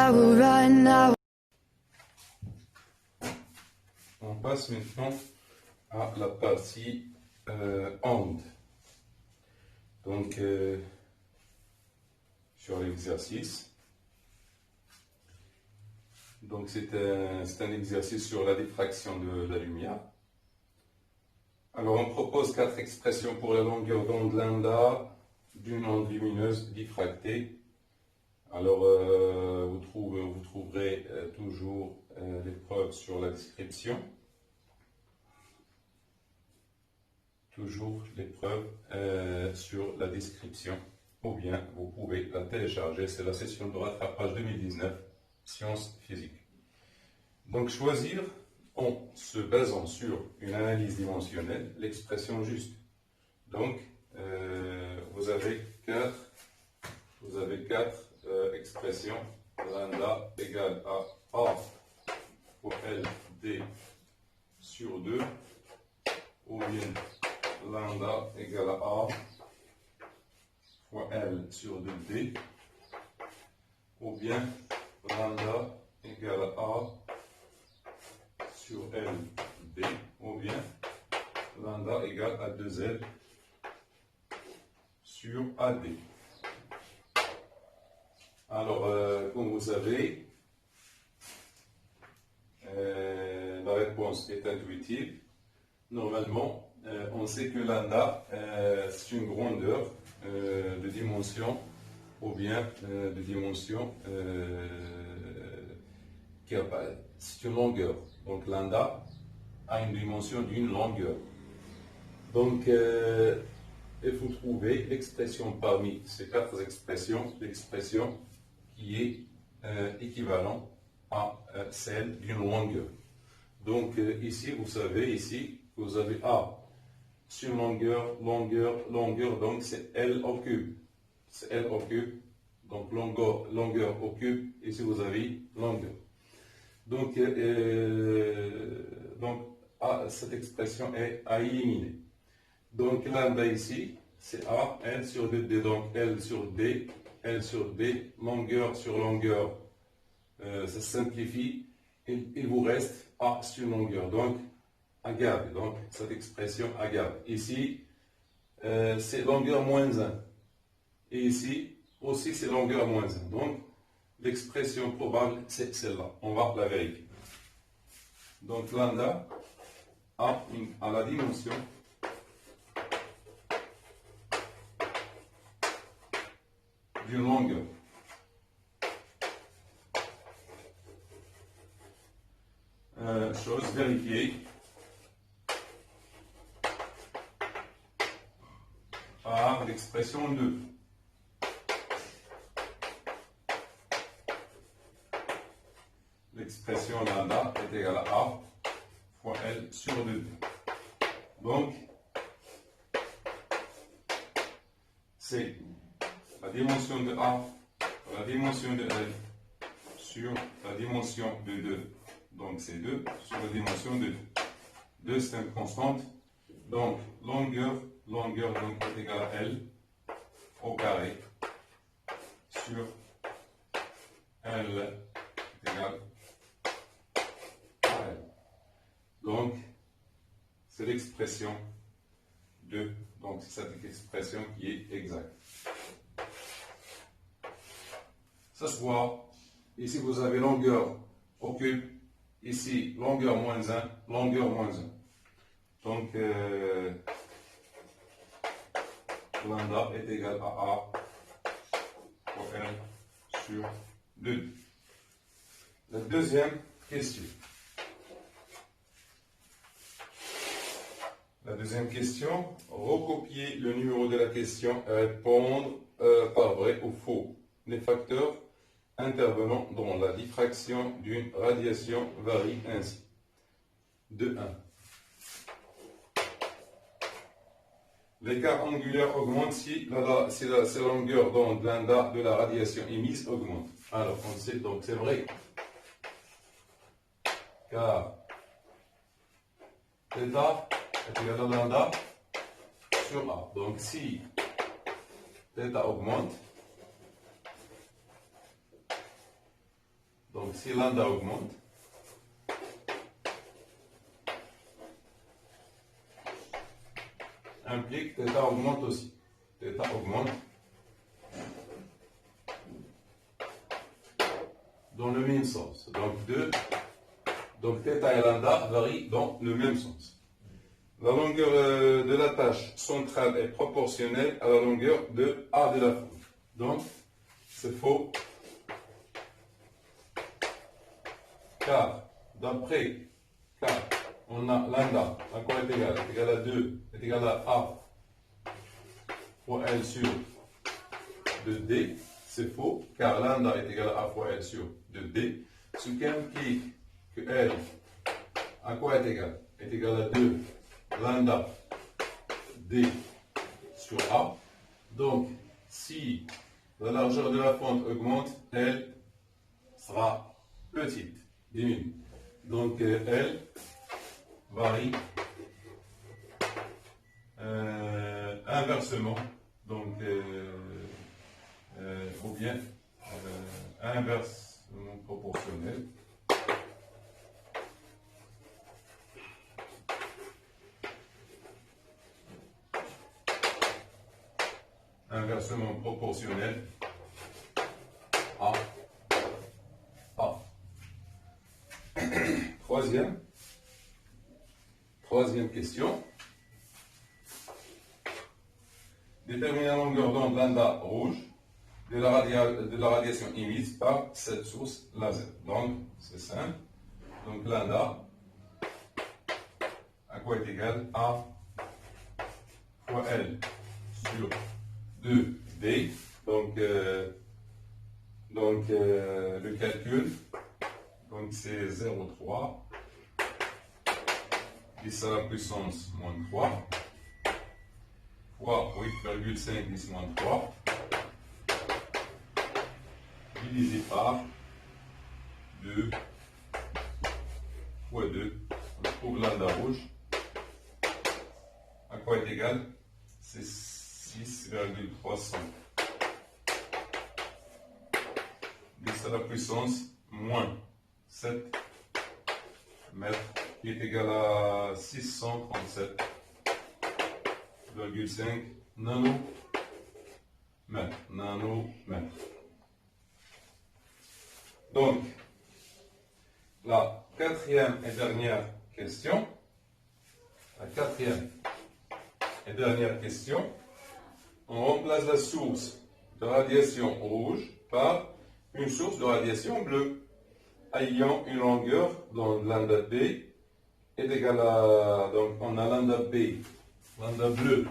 I will run, On passe maintenant à la partie onde. Donc, sur l'exercice. Donc, c'est un exercice sur la diffraction de la lumière. Alors, on propose 4 expressions pour la longueur d'onde lambda d'une onde lumineuse diffractée. Alors, vous trouverez toujours les preuves sur la description. Toujours les preuves sur la description. Ou bien, vous pouvez la télécharger. C'est la session de rattrapage 2019, sciences physiques. Donc, choisir en se basant sur une analyse dimensionnelle l'expression juste. Donc, vous avez quatre expressions. Lambda égale à A fois LD sur 2, ou bien lambda égale à A fois L sur 2D, ou bien lambda égale à A sur LD, ou bien lambda égale à 2L sur AD. Alors, comme vous savez, la réponse est intuitive. Normalement, on sait que lambda, c'est une grandeur de dimension, ou bien de dimension qui apparaît. C'est une longueur. Donc, lambda a une dimension d'une longueur. Donc, il faut trouver l'expression parmi ces 4 expressions, l'expression qui est équivalent à celle d'une longueur. Donc ici, vous savez, ici, vous avez A sur longueur, donc c'est L au cube. C'est L au cube, donc longueur au cube, ici vous avez longueur. Donc, cette expression est à éliminer. Donc lambda ici, c'est A, L sur D, donc L sur D, longueur sur longueur, ça simplifie, il vous reste A sur longueur, donc à garder, donc cette expression à garder. Ici, c'est longueur moins 1, et ici aussi c'est longueur moins 1, donc l'expression probable c'est celle-là, on va la vérifier. Donc lambda a la dimension d'une longueur. Chose vérifiée par l'expression 2. L'expression lambda est égale à A fois L sur 2. Donc, c'est la dimension de A, la dimension de L sur la dimension de 2. Donc, c'est 2 sur la dimension de 2. 2, c'est une constante. Donc, longueur donc, est égale à L au carré sur L est égal à L. Donc, c'est l'expression 2. Donc, c'est cette expression qui est exacte. Ça se voit. Ici, vous avez longueur au cube. Ici, longueur moins 1, longueur moins 1. Donc, lambda est égal à A fois L sur 2. La deuxième question. La deuxième question, recopier le numéro de la question et répondre par vrai ou faux. Les facteurs intervenant dans la diffraction d'une radiation varient ainsi. De 1. L'écart angulaire augmente si la longueur d'onde lambda de la radiation émise augmente. Alors, on sait donc c'est vrai. Car θ est égal à lambda sur A. Donc, si θ augmente, Donc si lambda augmente, implique θ augmente aussi. θ augmente dans le même sens. Donc θ et lambda varient dans le même sens. La longueur de la tâche centrale est proportionnelle à la longueur de A de la fonte. Donc, c'est faux. Car, on a lambda, à quoi est égal? Est égal à 2, est égal à A fois L sur 2D. C'est faux, car lambda est égal à A fois L sur 2D. Ce qui implique que L, à quoi est égal? Est égal à 2 lambda D sur A. Donc, si la largeur de la fente augmente, elle sera petite, diminue. Donc, elle varie inversement, donc, ou bien inversement proportionnel. Inversement proportionnel à A. Troisième question. Déterminer la longueur d'onde lambda rouge de la radiation émise par cette source laser. Donc, c'est simple. Donc, lambda, à quoi est égal? A fois L sur 2D. Donc, le calcul, donc c'est 0,3 10 à la puissance moins 3 fois 8,5 10 moins 3 divisé par 2 fois 2. On trouve lambda rouge. À quoi est égal? C'est 6,300 10 à la puissance moins 7 mètres, qui est égal à 637,5 nanomètres. Donc, la quatrième et dernière question. On remplace la source de radiation rouge par une source de radiation bleue, ayant une longueur dont lambda B est égal à, donc on a lambda bleu,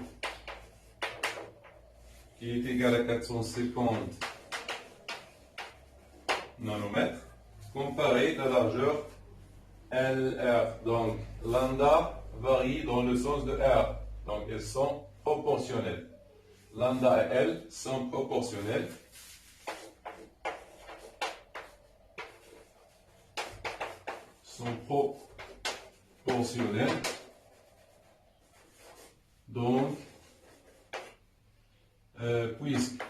qui est égal à 450 nanomètres, comparé à la largeur LR. Donc lambda varie dans le sens de R, donc elles sont proportionnelles. Lambda et L sont proportionnelles. Donc, puisque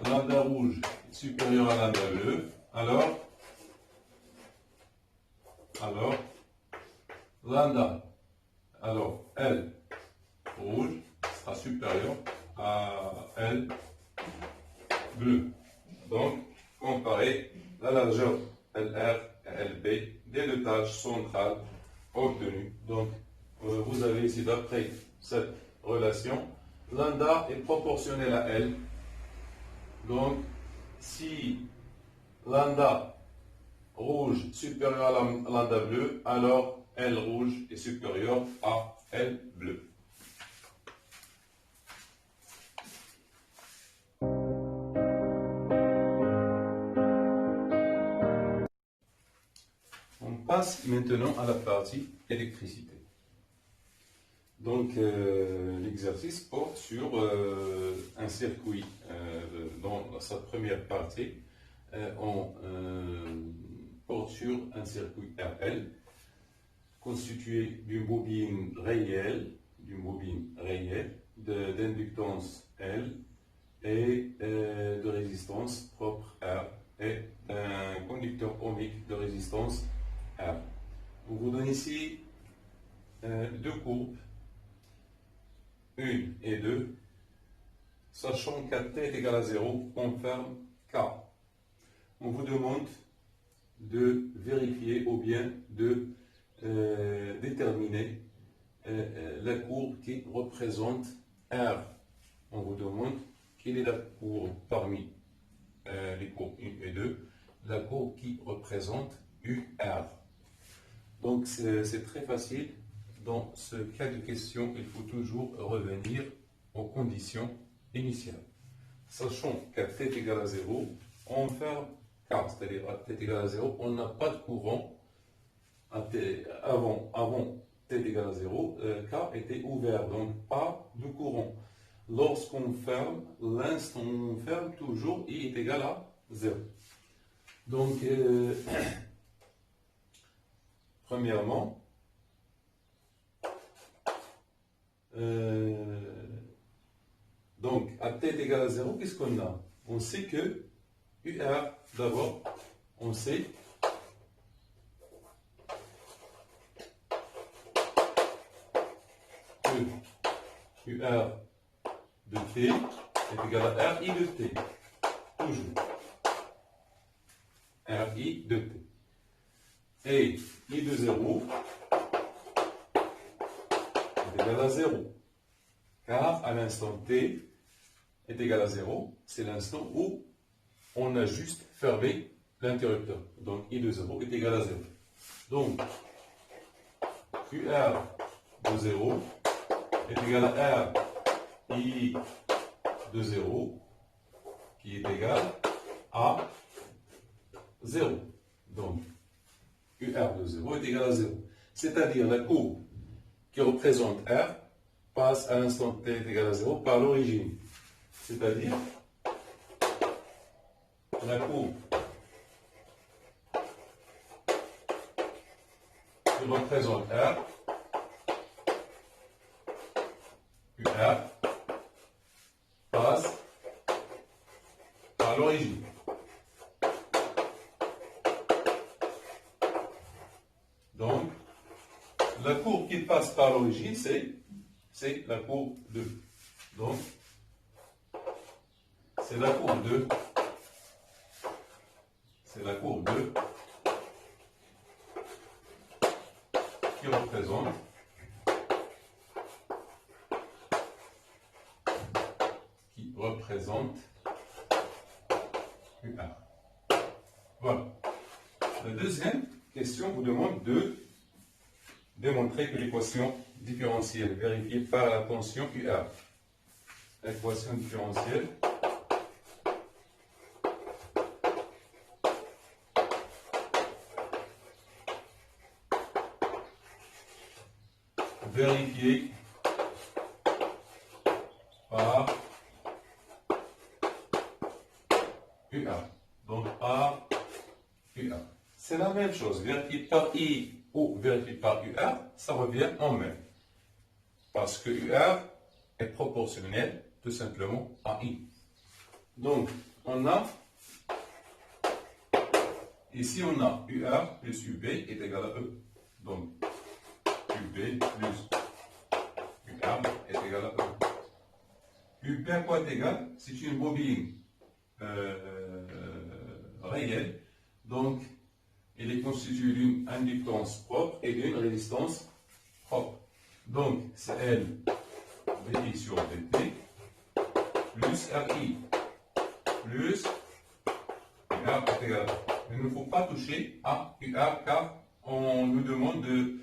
lambda rouge est supérieur à lambda bleu, alors lambda, L rouge sera supérieur à L bleu. Donc, comparer la largeur LR et LB des deux tâches centrales obtenues. Donc, vous avez ici, d'après cette relation, lambda est proportionnel à L. Donc, si lambda rouge supérieur à lambda bleu, alors L rouge est supérieur à L bleu. On passe maintenant à la partie électricité. Donc, l'exercice porte sur un circuit. Dans sa première partie, on porte sur un circuit RL constitué d'une bobine réelle d'inductance L et de résistance propre R et un conducteur ohmique de résistance R. On vous donne ici deux courbes, 1 et 2, sachant qu'à t est égal à 0, on ferme K. On vous demande de vérifier ou bien de déterminer la courbe qui représente R. On vous demande quelle est la courbe parmi les courbes 1 et 2, la courbe qui représente UR. Donc c'est très facile. Dans ce cas de question, il faut toujours revenir aux conditions initiales. Sachant qu'à t est égal à 0, on ferme K, c'est-à-dire à t est égal à 0, on n'a pas de courant. Avant t est égal à 0, K était ouvert, donc pas de courant. Lorsqu'on ferme, l'instant où on ferme, toujours I est égal à 0. Donc, premièrement, donc à t est égal à 0, qu'est-ce qu'on a? On sait que UR, d'abord, on sait que UR de t est égal à RI de t. Toujours. RI de t. Et I de 0 est égal à 0. Car à l'instant t est égal à 0, c'est l'instant où on a juste fermé l'interrupteur. Donc I de 0 est égal à 0. Donc UR de 0 est égal à R I de 0 qui est égal à 0. Donc UR de 0 est égal à 0. C'est-à-dire la courbe qui représente R passe à l'instant t est égal à 0 par l'origine. C'est-à-dire la courbe qui représente R, UR, passe par l'origine. Donc, la courbe qui passe par l'origine, c'est la courbe 2. Donc, c'est la courbe 2. C'est la courbe 2 qui représente UR. Voilà. La deuxième question vous demande de démontrer que l'équation différentielle vérifiée par la tension UR. L'équation différentielle vérifiée par UR. Donc par UR. C'est la même chose. Vérifié par I ou vérifié par UR, ça revient en même. Parce que UR est proportionnel tout simplement à I. Donc, on a, ici on a UR plus UB est égal à E. Donc, UB plus UR est égal à E. UB à quoi est égal? C'est une bobine réelle. Donc, il est constitué d'une inductance propre et d'une résistance propre. Donc, c'est L VI sur VT plus RI plus UR est égal à 1. Il ne faut pas toucher à UR car on nous demande de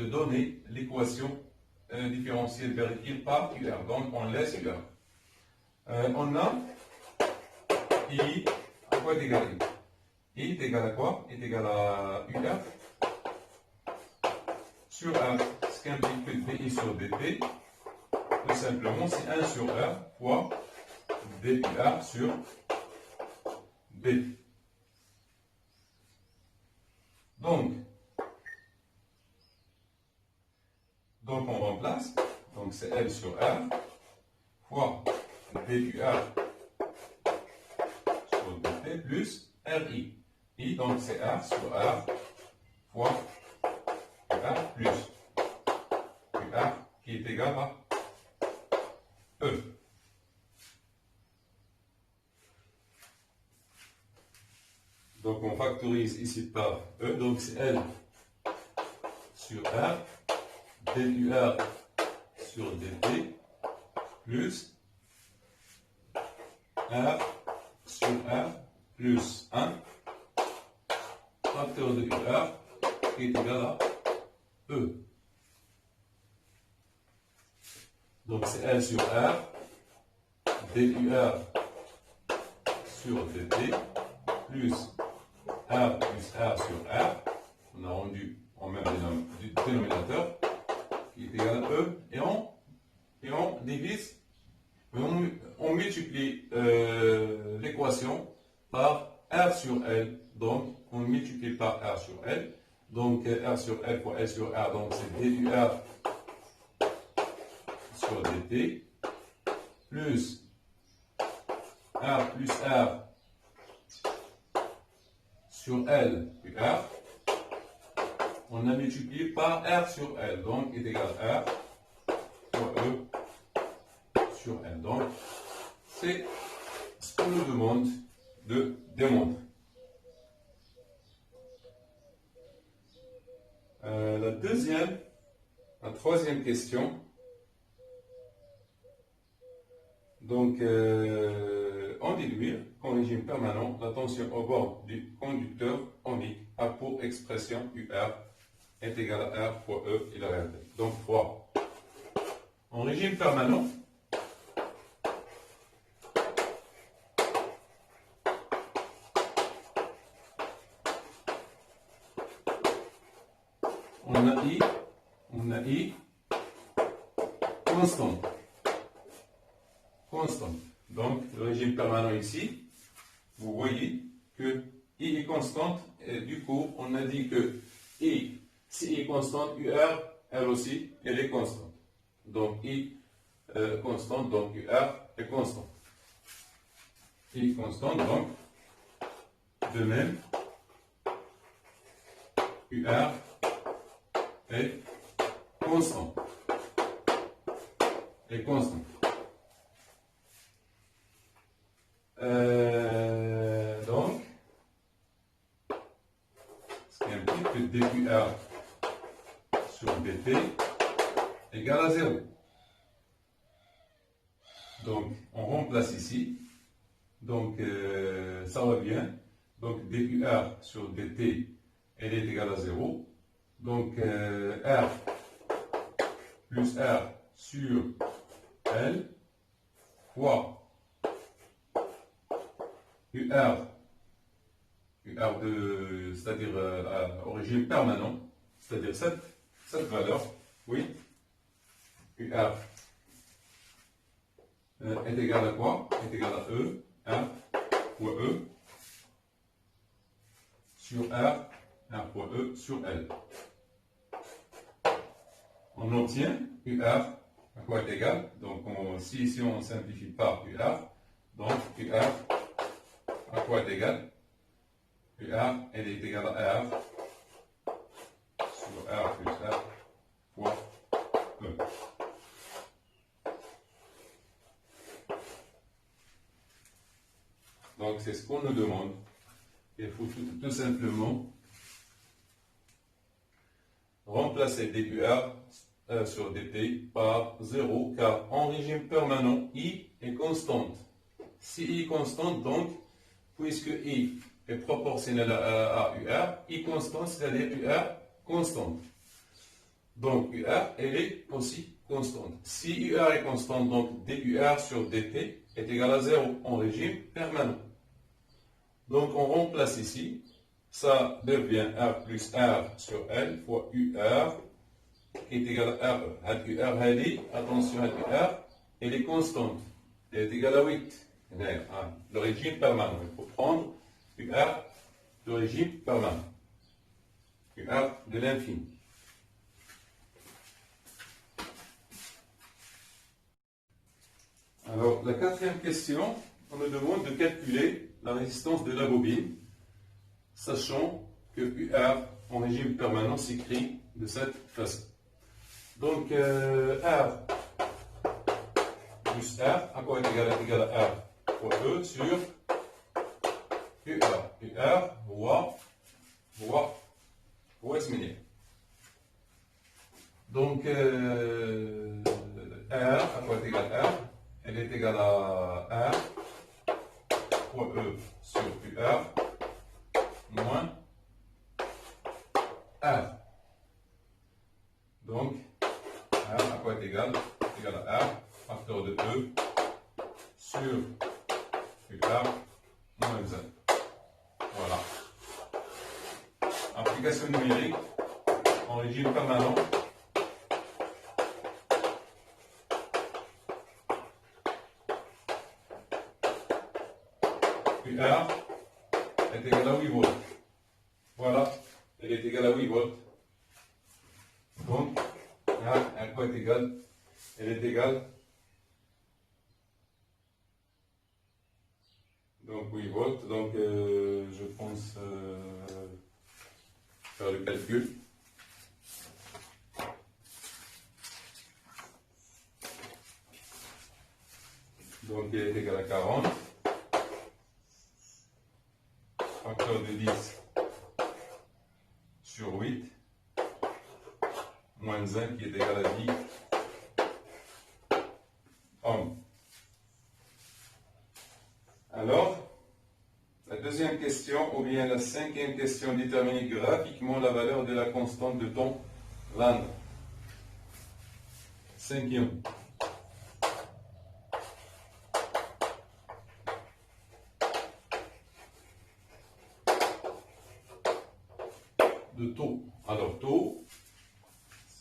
donner l'équation différentielle vérifiée par UR. Donc, on laisse UR. On a I à quoi est égal I? I est égal à quoi? Est égal à UR sur R, ce qui implique que DI sur DT, tout simplement, c'est 1 sur R fois DUR sur B. Donc on remplace, donc c'est L sur R fois DUR sur DT plus RI. I, donc c'est R sur R fois UR plus UR qui est égal à E. Donc on factorise ici par E, donc c'est L sur R, DUR sur DT, plus R sur R, plus 1, facteur de UR, qui est égal à E. Donc c'est L sur R, DUR sur DT, plus R plus R sur R, on a rendu en même dénominateur, qui est égal à E, et on divise, on multiplie l'équation par R sur L, donc on multiplie par R sur L, donc R sur L fois L sur R, donc c'est DUR sur DT, plus R plus R sur L UR, on a multiplié par R sur L, donc est égal à R fois E sur L. Donc, c'est ce qu'on nous demande de démontrer. La troisième question. Donc, en déduire qu'en régime permanent, la tension au bord du conducteur ohmique a pour expression UR est égal à R fois E et la réalité. Donc 3. En régime permanent, on a I constant. Donc, le régime permanent ici, vous voyez que I est constante, et du coup, on a dit que I, si I est constante, UR, elle aussi, elle est constante. Donc, I constante, donc UR est constante. I constante, donc, de même, UR est constant. Donc, ce qui implique que DUR sur DT égale à 0. Donc, on remplace ici. Donc, ça revient. Donc, DUR sur DT, elle est égale à 0. Donc, R plus R sur L fois UR, c'est-à-dire au régime permanent, c'est-à-dire cette valeur, oui, UR est égal à quoi? Est égal à E, R fois E sur R fois E sur L. On obtient UR à quoi est égal? Donc, si on simplifie par UR, donc UR à quoi est égal? UR, elle est égale à R sur R plus R fois E. Donc, c'est ce qu'on nous demande. Il faut tout simplement remplacer DUR sur DT par 0, car en régime permanent, I est constante. Si I est constante, donc, puisque I est proportionnel à UR, I constante, c'est-à-dire UR constante. Donc, UR, elle est aussi constante. Si UR est constante, donc DUR sur DT est égal à 0 en régime permanent. Donc, on remplace ici, ça devient R plus R sur L fois UR qui est égal à RE. UR, elle est, attention, UR, elle est constante. Elle est égale à 8. Le régime permanent. Il faut prendre UR, le régime permanent. UR de l'infini. Alors, la quatrième question, on nous demande de calculer la résistance de la bobine, sachant que UR en régime permanent s'écrit de cette façon. Donc, R plus R, à quoi est égal à R fois E sur UR. UR هو اسمني. Donc, R, à quoi est égal à R? Elle est égale à R fois E sur UR moins R. Donc, R à quoi est égal? Égal à R, facteur de E sur UR moins Z. Voilà. Application numérique en régime permanent. UR est égal à 8 volts. Voilà, elle est égale à 8 volts. Donc, à quoi est égale? Elle est égale. Donc 8 volts. Donc, je pense faire le calcul. Donc, elle est égale à 40. Facteur de 10 sur 8 moins 1 qui est égal à 10 ohms. Alors, la deuxième question, ou bien la cinquième question, déterminer graphiquement la valeur de la constante de temps lambda. Cinquième. De taux. Alors, taux,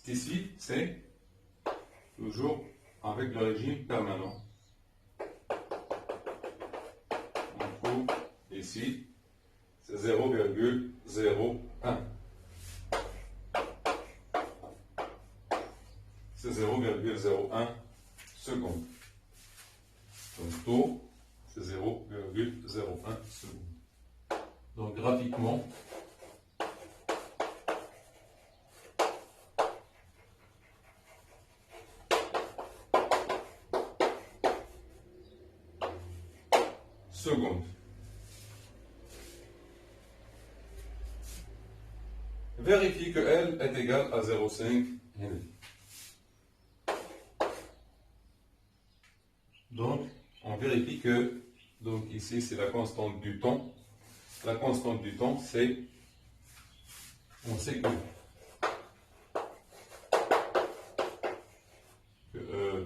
ici, c'est toujours avec le régime permanent. On trouve ici, c'est 0,01. C'est 0,01 secondes. Donc, taux, c'est 0,01 secondes. Donc, graphiquement, secondes. Vérifie que L est égal à 0,5 Henry. Donc, on vérifie que, donc ici c'est la constante du temps. La constante du temps, c'est, on sait que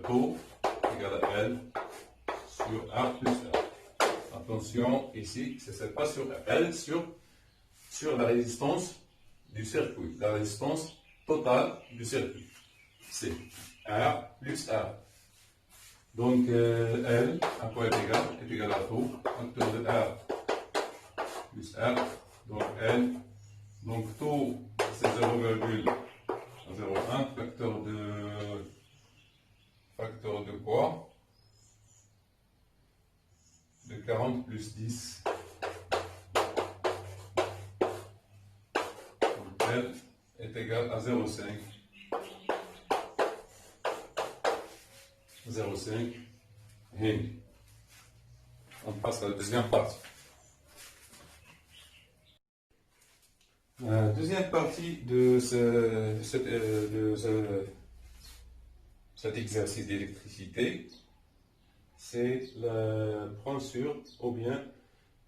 taux égale à L sur A plus R. Attention, ici, c'est pas sur L, sur la résistance du circuit, la résistance totale du circuit. C'est R plus R. Donc, L, à quoi est égal? Est égal à taux, facteur de R plus R. Donc, L, donc taux, c'est 0,01, facteur de quoi? De 40 plus 10. Donc, L est égal à 0,5. 0,5 Henry. On passe à la deuxième partie. La deuxième partie de cet exercice d'électricité, c'est la prendre sur ou bien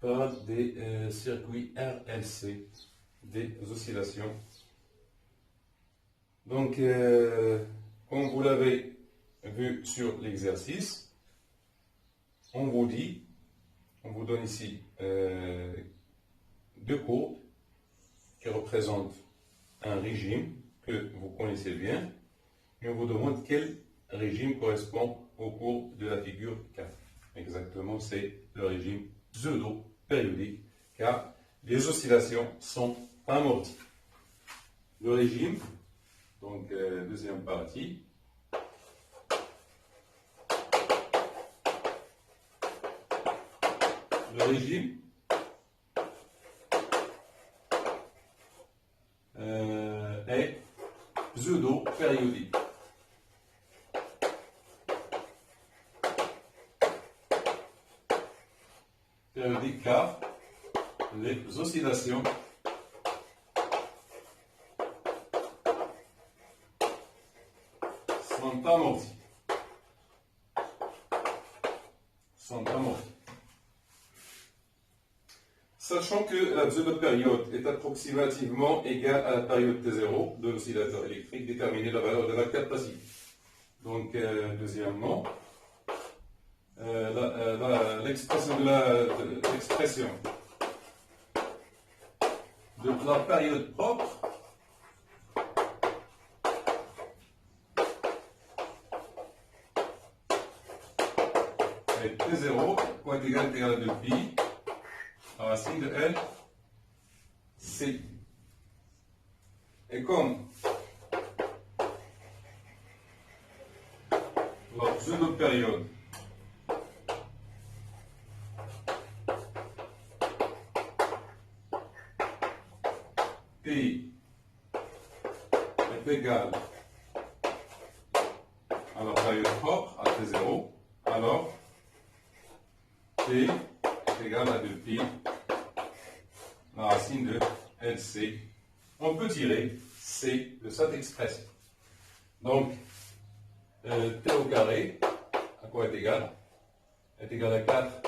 par des circuits RLC, des oscillations. Donc, comme vous l'avez vu sur l'exercice, on vous donne ici deux courbes qui représentent un régime que vous connaissez bien, et on vous demande quel régime correspond au cours de la figure 4. Exactement, c'est le régime pseudo-périodique, car les oscillations sont amorties. Le régime, donc deuxième partie, le régime est pseudo-périodique. Périodique car les oscillations sont amorties. Sachant que la pseudo-période est approximativement égale à la période T0 de l'oscillateur électrique, déterminer la valeur de la capacité. Donc, deuxièmement, l'expression de la période propre est T0, quoi est égal à 2 pi, la racine de L, C. Et comme la pseudo-période T est égale à la période propre, à T0, alors T est égal à 2 pi, la racine de LC. On peut tirer C de cette expression. Donc, T au carré, à quoi est égal? Est égal à 4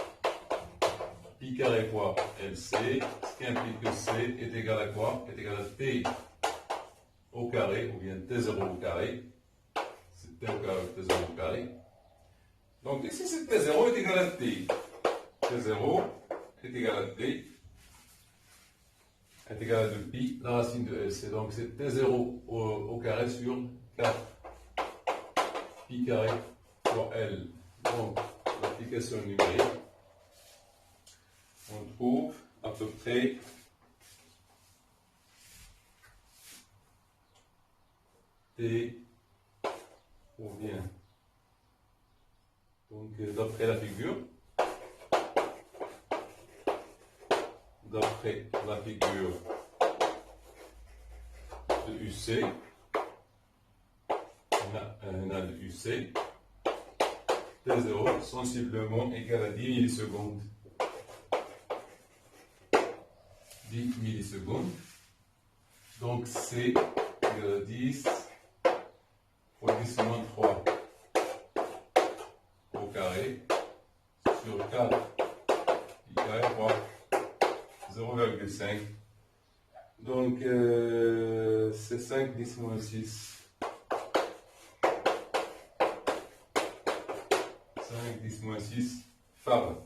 pi carré fois LC, ce qui implique que C est égal à quoi? Est égal à T au carré, ou bien T0 au carré. C'est T au carré ou T0 au carré. Donc ici, c'est T0 est égal à T. T0 est égal à T est égal à 2 pi, la racine de LC. Donc c'est T0 au carré sur 4 pi carré fois L. Donc l'application numérique, on trouve à peu près T revient. Donc d'après la figure, de UC, on a de UC, T0 sensiblement égal à 10 millisecondes. 10 millisecondes. Donc C égale à 10 fois 10 moins 3 au carré sur 4 pi carré fois 0,5. Donc c'est 5 10 moins 6. 5 10 moins 6 farad.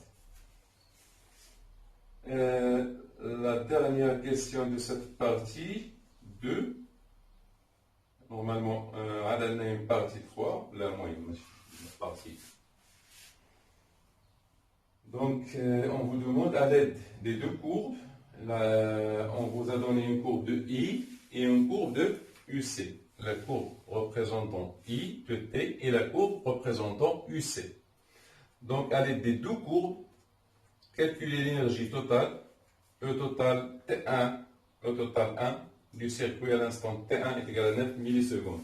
La dernière question de cette partie 2. Normalement, on a une partie 3, la moyenne partie. Donc, on vous demande à l'aide des deux courbes, on vous a donné une courbe de I et une courbe de UC. La courbe représentant I de T et la courbe représentant UC. Donc, à l'aide des deux courbes, calculez l'énergie totale, E total T1, E total 1 du circuit à l'instant T1 est égal à 9 millisecondes.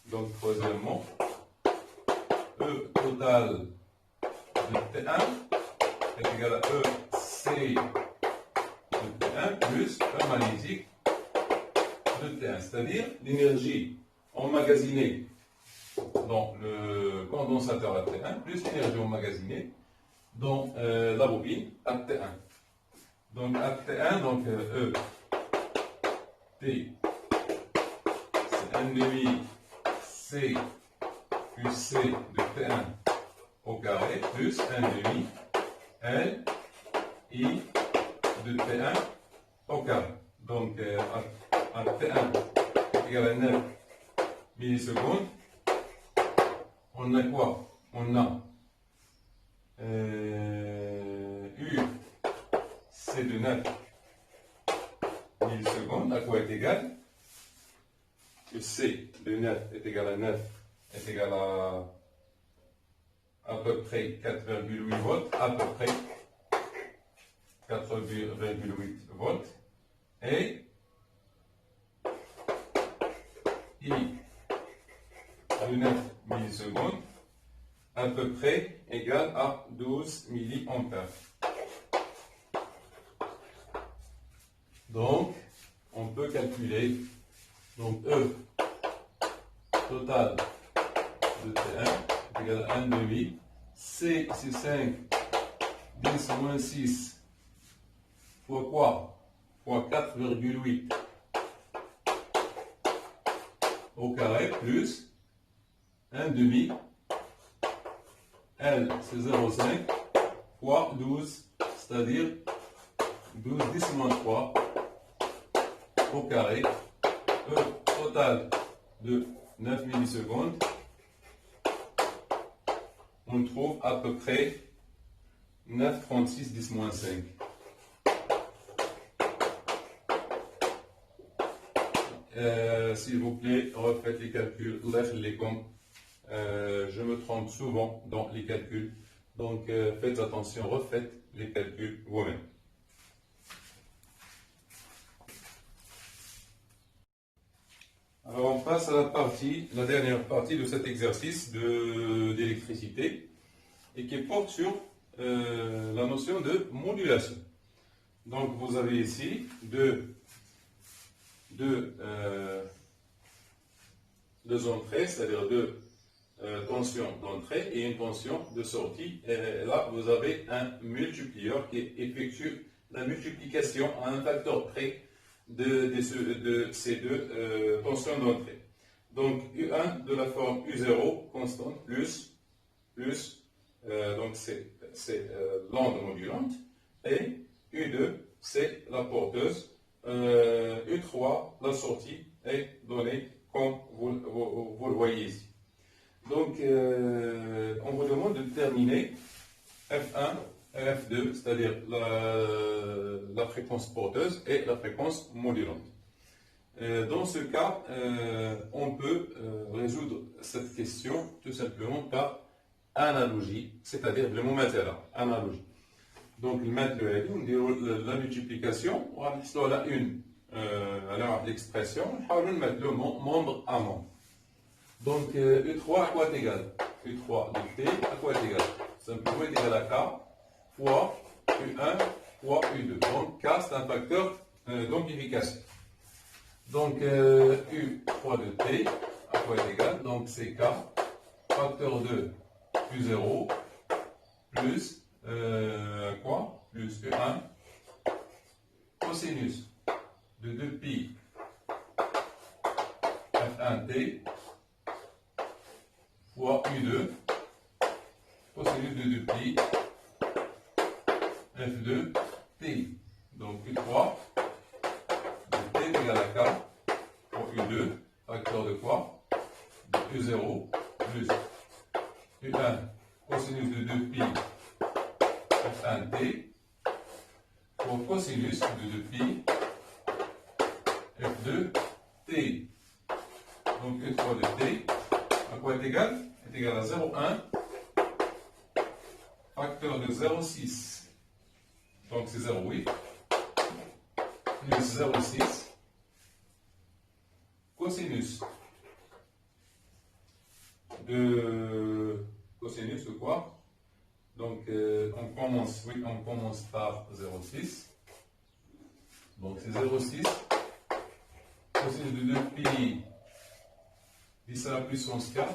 Donc, troisièmement, E total de T1 est égal à EC de T1 plus E magnétique de T1, c'est-à-dire l'énergie emmagasinée dans le condensateur à T1 plus l'énergie emmagasinée dans la bobine à T1. Donc à T1, donc E, T, c'est 1,5 C plus C de T1 au carré plus 1,5 L, I de T1 au carré. Donc à T1 est égal à 9 millisecondes. On a quoi? On a U, C de 9 millisecondes, à quoi est égal? Que C de 9 est égal à 9 est égal à peu près 4,8 volts, à peu près 4,8 volts et I de 9 millisecondes à peu près égal à 12 milliampères. Donc, on peut calculer donc E total de T1 égale à 1 demi. C, c'est 5, 10 moins 6 fois quoi? Fois 4,8 au carré plus 1 demi. L, c'est 0,5 fois 12, c'est-à-dire 12, 10 moins 3 au carré. E total de 9 millisecondes. On trouve à peu près 9,36 10 moins 5. S'il vous plaît, refaites les calculs, les comptes. Je me trompe souvent dans les calculs. Donc faites attention, refaites les calculs vous-même. Alors on passe à la dernière partie de cet exercice d'électricité et qui porte sur la notion de modulation. Donc vous avez ici deux entrées, c'est-à-dire deux tensions d'entrée et une tension de sortie. Et là vous avez un multiplieur qui effectue la multiplication à un facteur près de ces deux tensions d'entrée. Donc U1 de la forme U0 constante plus donc c'est l'onde modulante, et U2 c'est la porteuse, U3 la sortie est donnée comme vous le voyez ici. Donc on vous demande de déterminer F1 et F2, c'est-à-dire la fréquence porteuse et la fréquence modulante. Dans ce cas, on peut résoudre cette question tout simplement par analogie, c'est-à-dire le moment là, analogie. Donc, la multiplication, on va mettre la une, alors l'expression, on va mettre le membre à membre. Donc, U3 à quoi est égal? U3 de T à quoi est égal? Simplement est égal à K fois U1 fois U2. Donc, K c'est un facteur d'amplification. Donc, U3 de T à quoi est égal? Donc, c'est K facteur de U0 plus quoi? Plus U1 cosinus de 2pi F1T fois U2 cosinus de 2pi F2T. Donc U3 de T égale à K pour U2, facteur de quoi? De U0 plus U1 cosinus de 2pi F1T pour cosinus de 2pi F2T. Donc U3 de T à quoi est égal? Est égal à 0,1 facteur de 0,6. Donc c'est 0,8 plus 0,6 cosinus de quoi? Donc on commence par 0,6. Donc c'est 0,6 cosinus de 2pi 10 à la puissance 4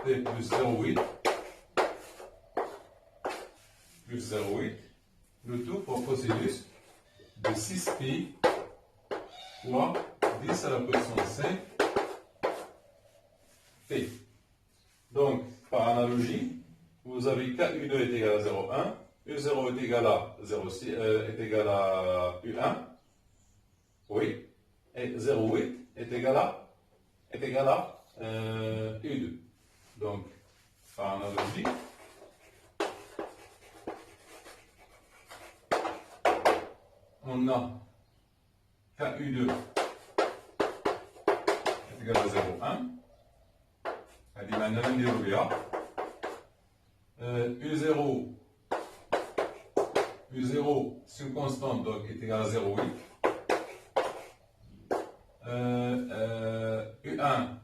T plus 0,8 plus 0,8, le tout pour cosinus de 6pi fois 10 à la puissance 5 T. Donc, par analogie, vous avez KU2 est égal à 0,1, U0 est égal à 0,6, est égal à U1, oui, et 0,8 est égal à U2. Donc, par analogie, on a KU2 est égal à 0,1. هذه معناها نديرو بها U0 U0, c'est une constante, donc est égal à 0,8. U1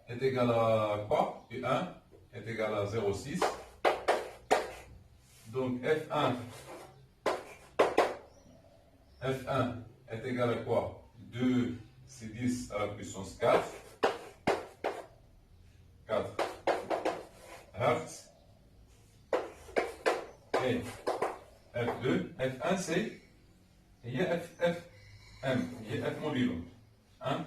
est égal à quoi? U1 est égal à 0,6. Donc F1 est égal à quoi? 2, c'est 10 à la puissance 4. 4 Hertz. Et F2, F1 c'est, il y a FM, il y a F modulum. Hein?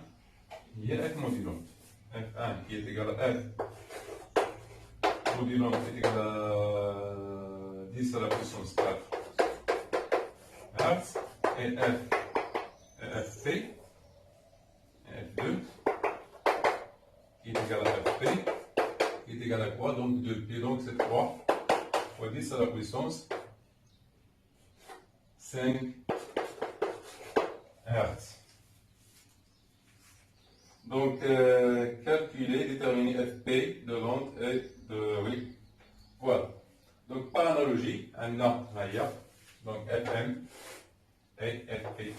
Il y a F modulum. F1 qui est égal à F modulum est égal à 10 à la puissance 4 Hertz. Et FP, F2 qui est égal à FP, qui est égal à quoi? Donc 2P, donc c'est 3 fois 10 à la puissance 5 Hertz. Donc, calculer, déterminer FP de l'onde et de. Oui, voilà. Donc, par analogie, un A, donc FM et FP.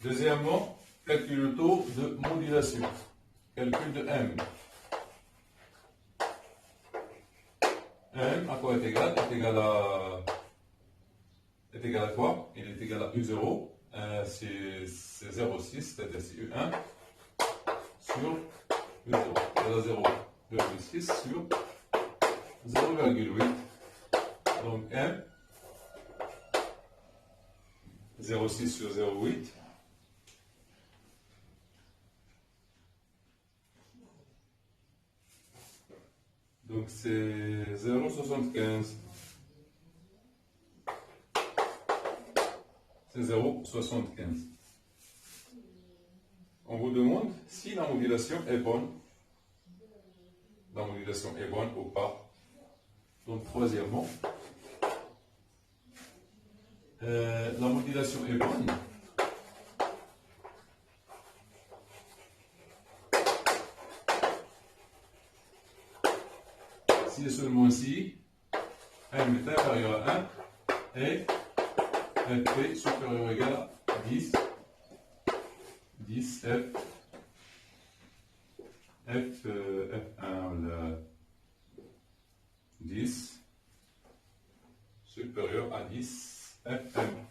Deuxièmement, calcul le taux de modulation. Calcul de M. M à quoi est égal? Est égal à quoi? Il est égal à U0. C'est 0,6, c'est-à-dire c'est U1 sur U0. C'est 0,6 sur 0,8. Donc M, 0,6 sur 0,8. Donc c'est 0,75. C'est 0,75. On vous demande si la modulation est bonne. La modulation est bonne ou pas. Donc troisièmement, la modulation est bonne. Si et seulement si M est inférieur à 1 et Fp supérieur ou égal à 10 F1 10 supérieur à 10 Fm.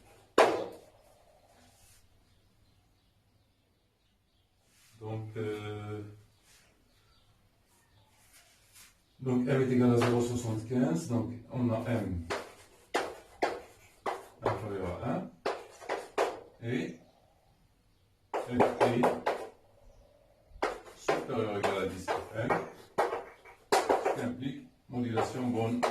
Donc M est égal à 0,75, donc on a M inférieur à 1 et Fp supérieur ou égal à 10 Fm, ce qui implique modulation bonne